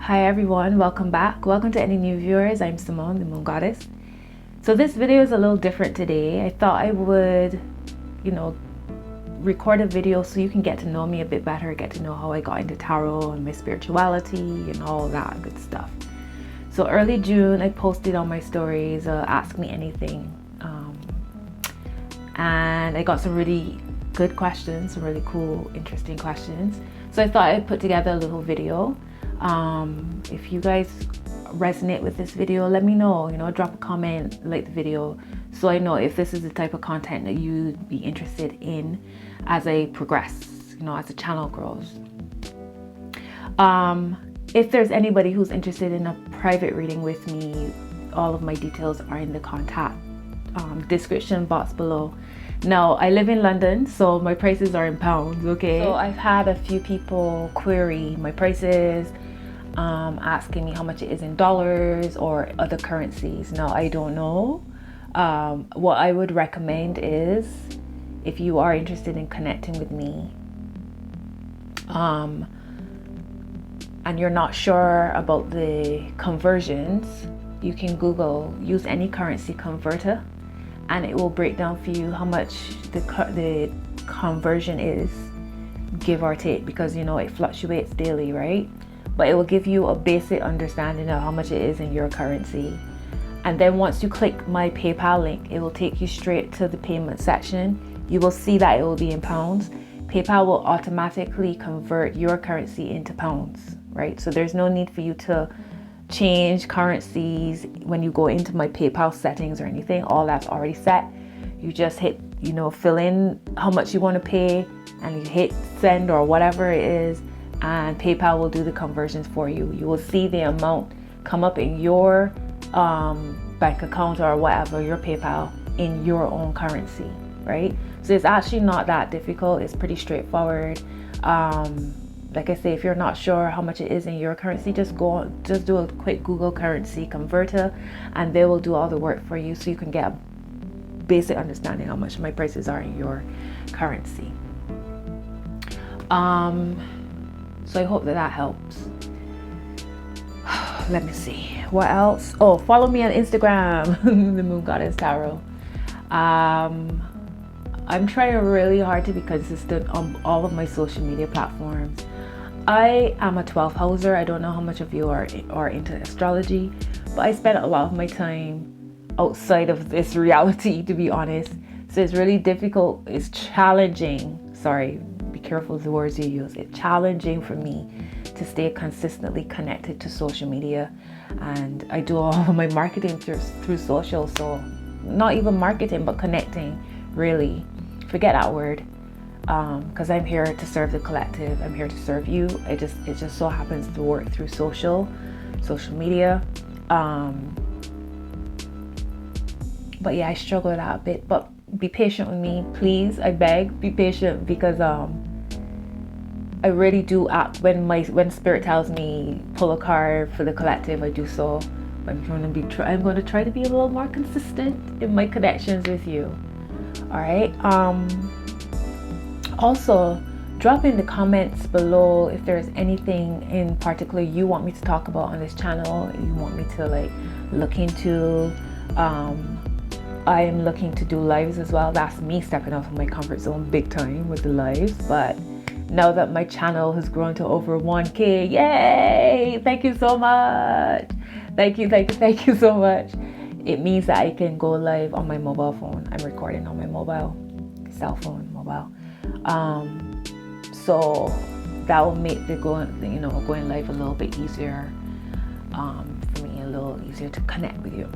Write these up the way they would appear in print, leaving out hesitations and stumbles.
Hi everyone, welcome back. Welcome to any new viewers. I'm Simone, the Moon Goddess. So this video is a little different today. I thought I would, record a video so you can get to know me a bit better, get to know how I got into tarot and my spirituality and all that good stuff. So early June, I posted on my stories, ask me anything. And I got some really good questions, some really cool, interesting questions. So I thought I'd put together a little video. If you guys resonate with this video, let me know, drop a comment, like the video, so I know if this is the type of content that you'd be interested in as I progress, as the channel grows. If there's anybody who's interested in a private reading with me, all of my details are in the contact description box below. Now, I live in London, so my prices are in pounds, okay? So I've had a few people query my prices, asking me how much it is in dollars or other currencies. Now, I don't know. What I would recommend is, if you are interested in connecting with me, and you're not sure about the conversions, you can Google, use any currency converter, and it will break down for you how much the conversion is, give or take, because it fluctuates daily, right? But it will give you a basic understanding of how much it is in your currency. And then once you click my PayPal link, it will take you straight to the payment section. You will see that it will be in pounds. PayPal will automatically convert your currency into pounds, right? So there's no need for you to change currencies when you go into my PayPal settings or anything. All that's already set. You just hit, fill in how much you want to pay, and you hit send or whatever it is, and PayPal will do the conversions for you. You will see the amount come up in your bank account or whatever, your PayPal, in your own currency, right? So it's actually not that difficult. It's pretty straightforward. Like I say, if you're not sure how much it is in your currency, just do a quick Google currency converter, and they will do all the work for you, so you can get a basic understanding how much my prices are in your currency. So I hope that helps. Let me see what else. Oh, follow me on Instagram, the Moon Goddess Tarot. I'm trying really hard to be consistent on all of my social media platforms. I am a 12th houser. I don't know how much of you are into astrology, but I spend a lot of my time outside of this reality, to be honest. So it's really difficult. It's challenging. Sorry, be careful of the words you use. It's challenging for me to stay consistently connected to social media, and I do all of my marketing through social. So not even marketing, but connecting, really. Forget that word. Because I'm here to serve the collective. I'm here to serve you. It just so happens to work through social media. But yeah, I struggle with that a bit. But be patient with me, please. I beg, be patient, because I really do act when spirit tells me pull a card for the collective. I do so. I'm going to try to be a little more consistent in my connections with you. All right. Also, drop in the comments below if there's anything in particular you want me to talk about on this channel, you want me to look into. I am looking to do lives as well. That's me stepping out of my comfort zone big time with the lives. But now that my channel has grown to over 1K, yay! Thank you so much. Thank you so much. It means that I can go live on my mobile phone. I'm recording on my mobile phone. So that will make the going live a little bit easier, for me, a little easier to connect with you.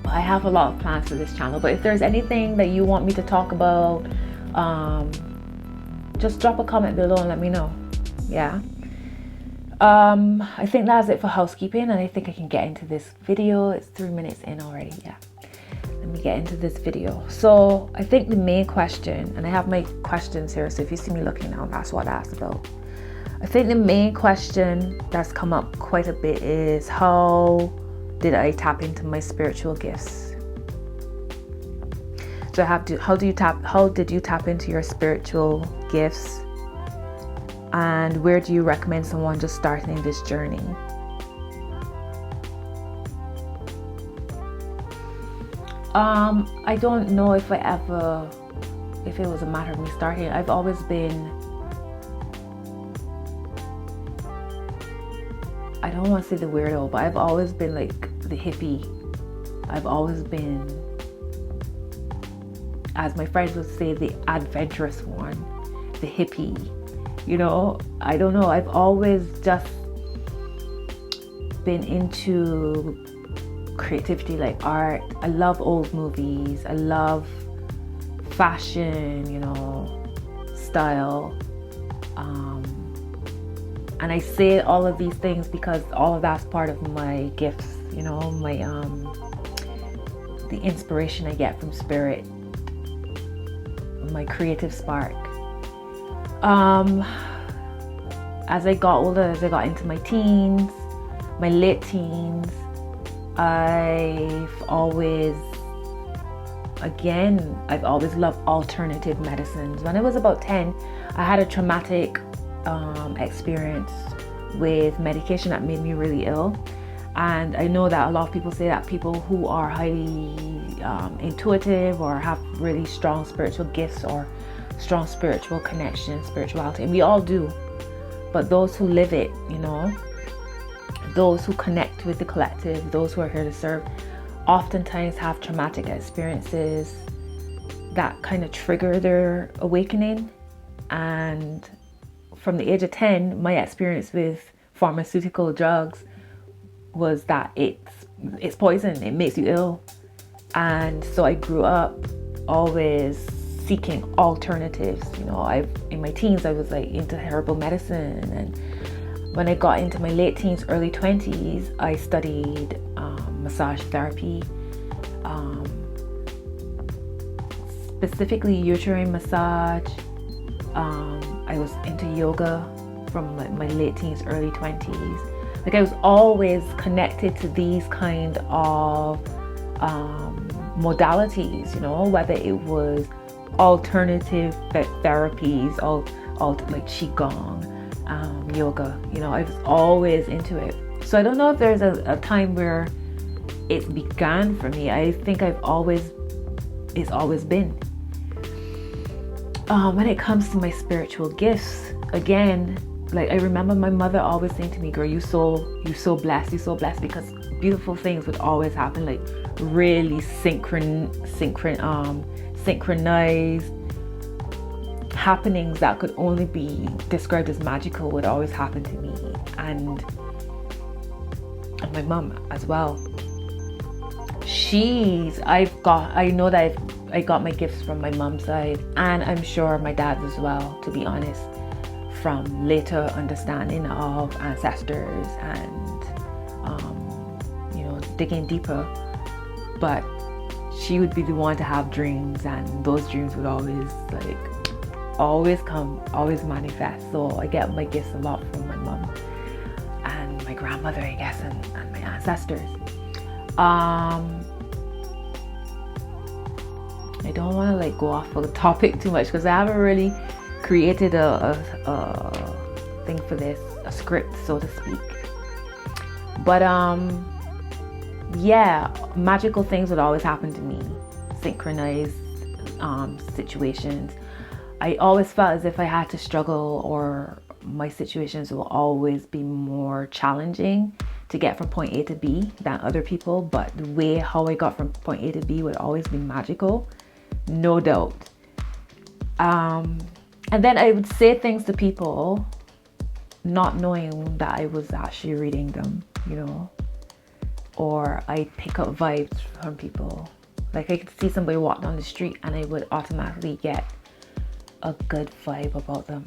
But I have a lot of plans for this channel. But if there's anything that you want me to talk about, just drop a comment below and let me know. Yeah. I think that's it for housekeeping, and I think I can get into this video. It's 3 minutes in already. Yeah. Let me get into this video. So I think the main question, and I have my questions here, so if you see me looking now, that's what that's about. I think the main question that's come up quite a bit is, how did I tap into my spiritual gifts? So how did you tap into your spiritual gifts? And where do you recommend someone just starting this journey? I don't know if it was a matter of me starting. I've always been, I don't want to say the weirdo, but I've always been like the hippie. I've always been, as my friends would say, the adventurous one, the hippie. You know, I don't know. I've always just been into creativity, like art. I love old movies. I love fashion, you know, style. And I say all of these things because all of that's part of my gifts, you know, my the inspiration I get from spirit, my creative spark. As I got older, as I got into my teens, my late teens, I've always loved alternative medicines. When I was about 10, I had a traumatic experience with medication that made me really ill. And I know that a lot of people say that people who are highly intuitive or have really strong spiritual gifts or strong spiritual connection, spirituality, and we all do, but those who live it, you know, those who connect with the collective, those who are here to serve, oftentimes have traumatic experiences that kind of trigger their awakening. And from the age of 10, my experience with pharmaceutical drugs was that it's poison, it makes you ill. And so I grew up always seeking alternatives. You know, in my teens I was like into herbal medicine, and when I got into my late teens, early 20s, I studied massage therapy, specifically uterine massage. I was into yoga from like my late teens, early 20s. Like I was always connected to these kind of modalities, you know, whether it was alternative therapies, like qigong, yoga, you know, I was always into it. So I don't know if there's a time where it began for me. I think it's always been. When it comes to my spiritual gifts, again, like I remember my mother always saying to me, girl, you're so blessed, because beautiful things would always happen, like really synchronized happenings that could only be described as magical would always happen to me, and my mom as well. I know that I got my gifts from my mom's side, and I'm sure my dad's as well, to be honest, from later understanding of ancestors and you know, digging deeper. But she would be the one to have dreams, and those dreams would always come, always manifest. So I get my gifts a lot from my mom and my grandmother, I guess, and my ancestors. I don't want to like go off of the topic too much because I haven't really created a thing for this, a script, so to speak. But yeah, magical things would always happen to me, synchronized situations. I always felt as if I had to struggle, or my situations will always be more challenging to get from point A to B than other people, but the way how I got from point A to B would always be magical, no doubt. And then I would say things to people not knowing that I was actually reading them, you know, or I pick up vibes from people. Like I could see somebody walk down the street and I would automatically get a good vibe about them,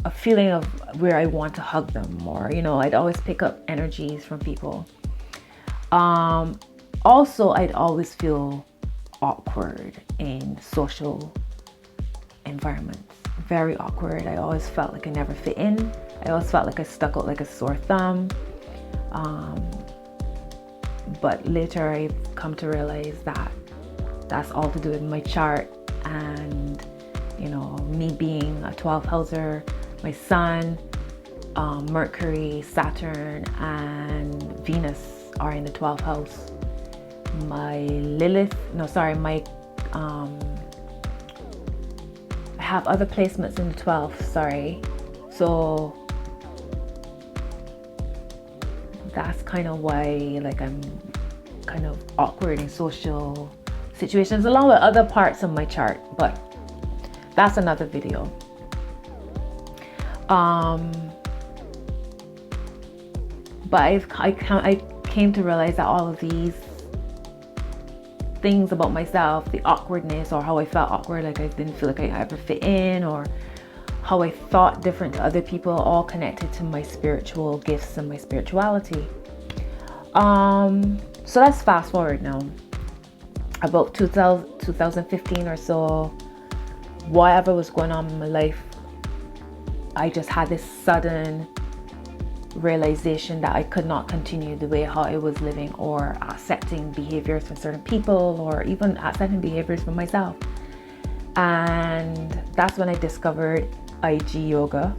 a feeling of where I want to hug them, or, you know, I'd always pick up energies from people. Also, I'd always feel awkward in social environments, very awkward. I always felt like I never fit in. I always felt like I stuck out like a sore thumb. But later I've come to realize that that's all to do with my chart, and you know, me being a 12th houser, my sun, Mercury, Saturn, and Venus are in the 12th house. My Lilith, no, sorry, my, I have other placements in the 12th, sorry. So that's kind of why, like, I'm kind of awkward in social situations, along with other parts of my chart, but that's another video. But I came to realize that all of these things about myself, the awkwardness, or how I felt awkward, like I didn't feel like I ever fit in, or how I thought different to other people, all connected to my spiritual gifts and my spirituality. So let's fast forward now. About 2015 or so, whatever was going on in my life, I just had this sudden realization that I could not continue the way how I was living, or accepting behaviors from certain people, or even accepting behaviors from myself. And that's when I discovered IG yoga.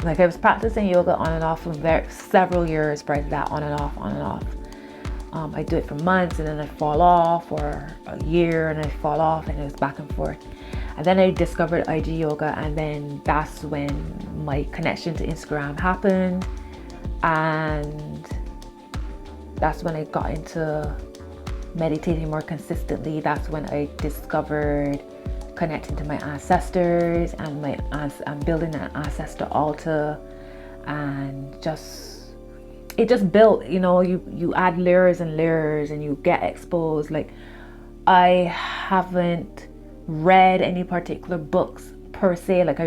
Like, I was practicing yoga on and off for several years prior to that, on and off, on and off. I do it for months, and then I fall off, or a year and I fall off, and it was back and forth. And then I discovered IG yoga, and then that's when my connection to Instagram happened, and that's when I got into meditating more consistently. That's when I discovered connecting to my ancestors, and I'm building an ancestor altar, and it just built, you know, you add layers and layers, and you get exposed. Like, I haven't read any particular books per se. Like, I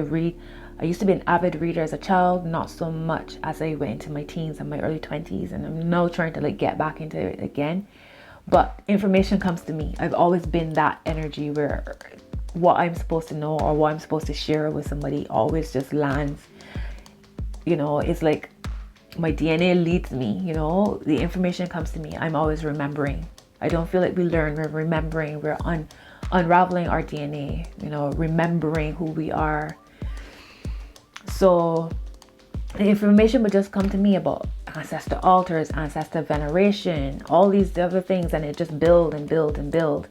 used to be an avid reader as a child, not so much as I went into my teens and my early 20s, and I'm now trying to, like, get back into it again. But information comes to me. I've always been that energy where what I'm supposed to know, or what I'm supposed to share with somebody, always just lands. You know, it's like my DNA leads me, you know, the information comes to me. I'm always remembering. I don't feel like we learn, we're remembering, we're unraveling our DNA, you know, remembering who we are. So the information would just come to me about ancestor altars, ancestor veneration, all these other things, and it just build and build and build.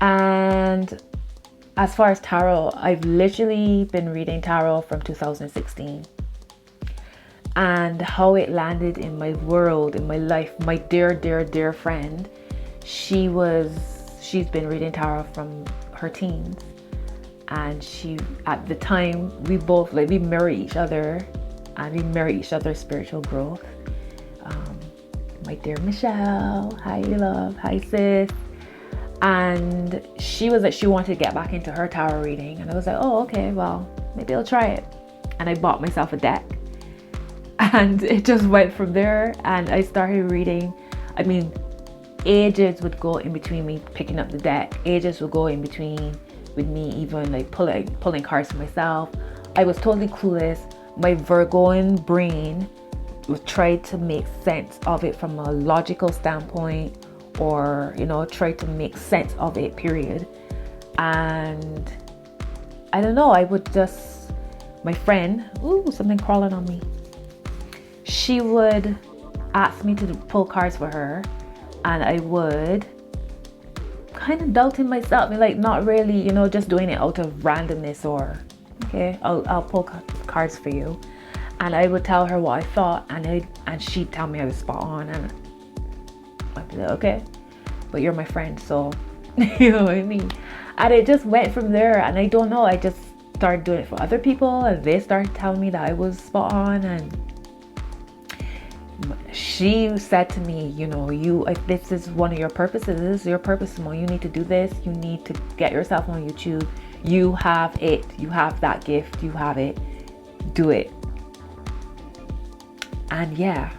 And as far as tarot, I've literally been reading tarot from 2016. And how it landed in my world, in my life, my dear, dear, dear friend, she's been reading tarot from her teens. And at the time, we both, like, we mirror each other, and we mirror each other's spiritual growth. My dear Michelle, hi love, hi sis. And she was like, she wanted to get back into her tarot reading, and I was like, oh, okay, well, maybe I'll try it. And I bought myself a deck, and it just went from there. And I started reading. I mean, ages would go in between me picking up the deck. Ages would go in between with me even, like, pulling cards for myself. I was totally clueless. My Virgoan brain would try to make sense of it from a logical standpoint, or, you know, try to make sense of it, period. And I don't know, I would just, my friend, something crawling on me, she would ask me to pull cards for her, and I would kind of doubting myself, like, not really, you know, just doing it out of randomness, or okay, I'll pull cards for you. And I would tell her what I thought, and she'd tell me I was spot on, and I'd be like, okay, but you're my friend, so you know what I mean. And it just went from there. And I don't know, I just started doing it for other people, and they started telling me that I was spot on. And she said to me, you know, if this is one of your purposes, this is your purpose, Simone, you need to do this. You need to get yourself on YouTube. You have it. You have that gift. You have it. Do it. And yeah,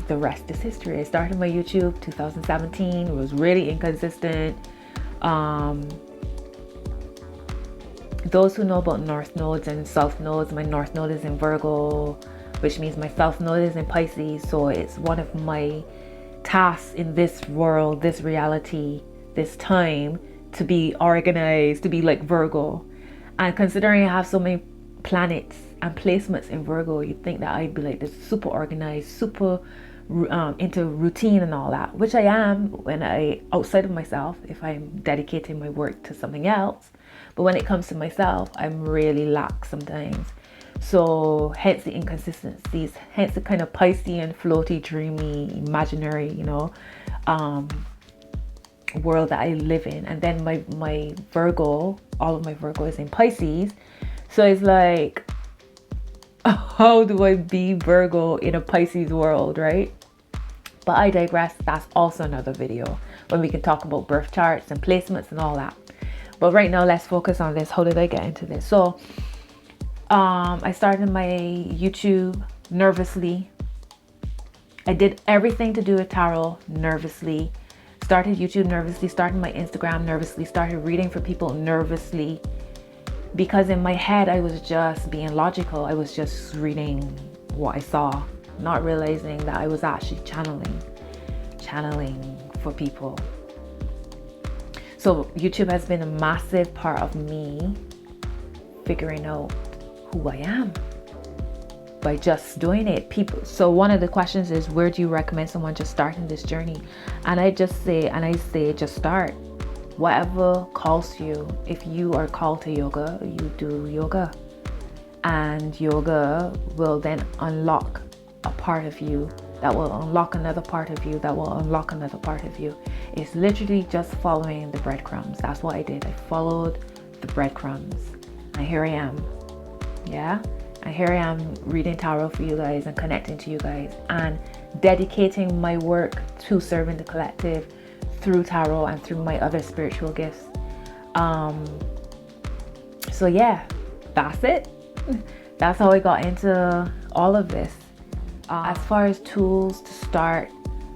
the rest is history. I started my YouTube 2017. It was really inconsistent. Those who know about North nodes and South nodes, my North node is in Virgo, which means my South node is in Pisces. So it's one of my tasks in this world, this reality, this time, to be organized, to be like Virgo. And considering I have so many planets and placements in Virgo, you'd think that I'd be like this super organized, super into routine and all that, which I am when I outside of myself, if I'm dedicating my work to something else. But when it comes to myself, I'm really lax sometimes. So hence the inconsistencies, hence the kind of Piscean, floaty, dreamy, imaginary, world that I live in. And then my Virgo, all of my Virgo is in Pisces. So it's like, how do I be Virgo in a Pisces world, right? But I digress. That's also another video when we can talk about birth charts and placements and all that. But right now, let's focus on this. How did I get into this? So I started my YouTube nervously. I did everything to do with tarot nervously. Started YouTube nervously, started my Instagram nervously, started reading for people nervously. Because in my head, I was just being logical. I was just reading what I saw, not realizing that I was actually channeling for people. So YouTube has been a massive part of me figuring out who I am by just doing it. People. So one of the questions is, where do you recommend someone just starting this journey? And I say, just start. Whatever calls you. If you are called to yoga, you do yoga. And yoga will then unlock a part of you that will unlock another part of you that will unlock another part of you. It's literally just following the breadcrumbs. That's what I did. I followed the breadcrumbs. And here I am. Yeah? And here I am reading tarot for you guys and connecting to you guys and dedicating my work to serving the collective through tarot and through my other spiritual gifts. So yeah, that's it. That's how I got into all of this. As far as tools to start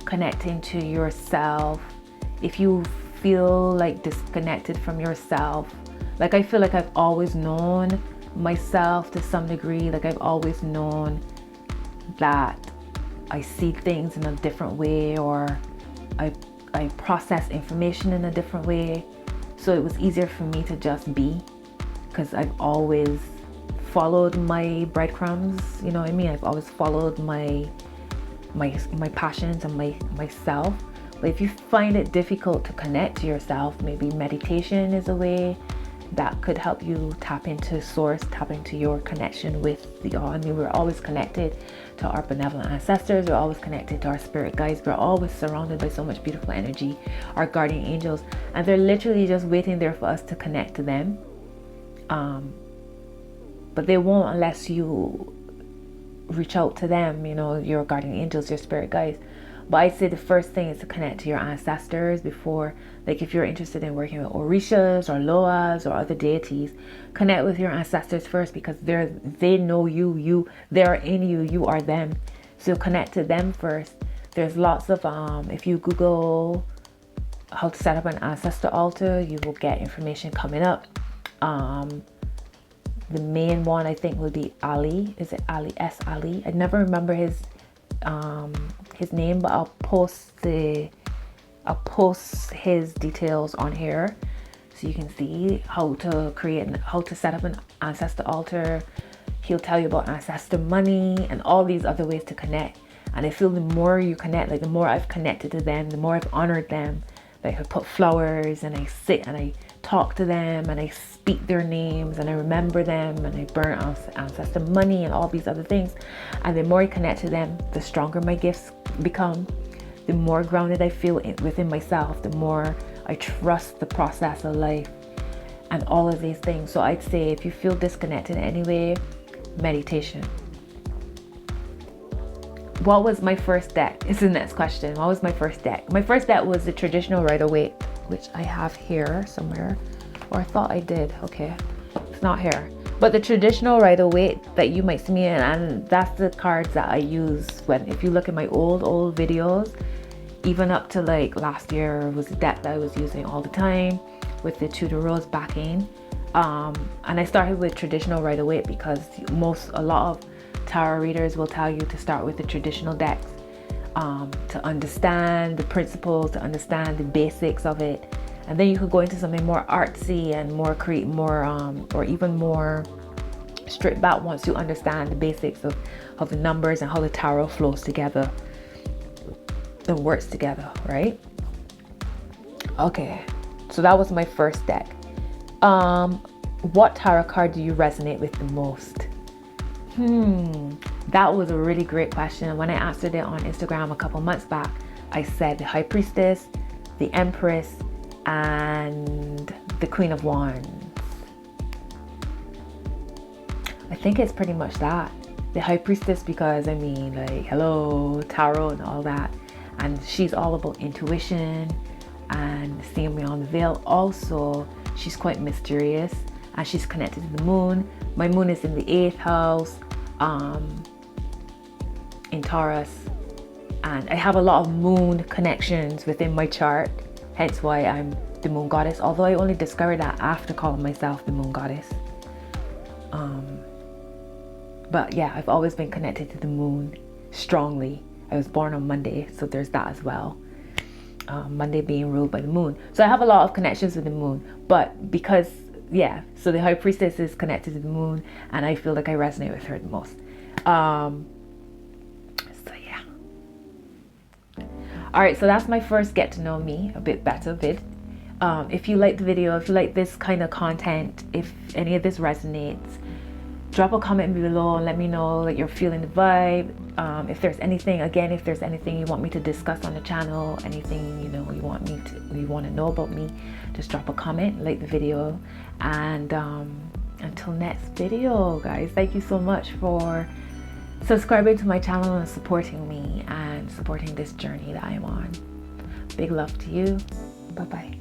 connecting to yourself, if you feel like disconnected from yourself, like I feel like I've always known myself to some degree, like I've always known that I see things in a different way, or I process information in a different way. So it was easier for me to just be, because I've always followed my breadcrumbs, you know what I mean? I've always followed my passions and myself. But if you find it difficult to connect to yourself, maybe meditation is a way that could help you tap into source, tap into your connection with the all. I mean, we're always connected to our benevolent ancestors. We're always connected to our spirit guides. We're always surrounded by so much beautiful energy, our guardian angels, and they're literally just waiting there for us to connect to them. But they won't unless you reach out to them, you know, your guardian angels, your spirit guides. But I'd say the first thing is to connect to your ancestors before, like if you're interested in working with Orishas or Loas or other deities, connect with your ancestors first, because they know you, they're in you, you are them. So connect to them first. There's lots of, if you Google how to set up an ancestor altar, you will get information coming up. The main one I think would be Ali. Is it Ali? S. Ali? I never remember his name, but I'll post his details on here so you can see how to set up an ancestor altar. He'll tell you about ancestor money and all these other ways to connect. And I feel the more you connect, like the more I've connected to them, the more I've honored them. Like I put flowers and I sit and I talk to them and I speak their names and I remember them and I burn ancestor money and all these other things. And the more I connect to them, the stronger my gifts become, the more grounded I feel within myself, the more I trust the process of life and all of these things. So I'd say if you feel disconnected in any way, meditation. What was my first deck? Is the next question. What was my first deck? My first deck was the traditional Rider-Waite, which I have here somewhere, or I thought I did. Okay, it's not here. But the traditional Rider-Waite that you might see me in, and that's the cards that I use if you look at my old videos, even up to like last year, was the deck that I was using all the time with the Tudor Rose backing. And I started with traditional Rider-Waite because a lot of tarot readers will tell you to start with the traditional decks, to understand the principles, to understand the basics of it, And then you could go into something more artsy and more create more or even more stripped back once you understand the basics of the numbers and how the tarot flows together and works together, right? Okay, so that was my first deck. What tarot card do you resonate with the most? That was a really great question. When I answered it on Instagram a couple months back, I said the High Priestess, the Empress, and the Queen of Wands. I think it's pretty much that. The High Priestess, because I mean, like, hello, tarot and all that. And she's all about intuition and seeing beyond the veil. Also, she's quite mysterious and she's connected to the moon. My moon is in the 8th house, in Taurus. And I have a lot of moon connections within my chart. Hence why I'm the moon goddess. Although I only discovered that after calling myself the moon goddess. But yeah, I've always been connected to the moon strongly. I was born on Monday, so there's that as well. Monday being ruled by the moon. So I have a lot of connections with the moon. But because, yeah, so the High Priestess is connected to the moon, and I feel like I resonate with her the most. So yeah. Alright, so that's my first get to know me a bit better vid. If you like the video, if you like this kind of content, if any of this resonates, drop a comment below and let me know that you're feeling the vibe. If there's anything, again, if there's anything you want me to discuss on the channel, anything, you know, you want to know about me, just drop a comment, like the video. And until next video, guys, thank you so much for subscribing to my channel and supporting me and supporting this journey that I'm on. Big love to you. Bye bye.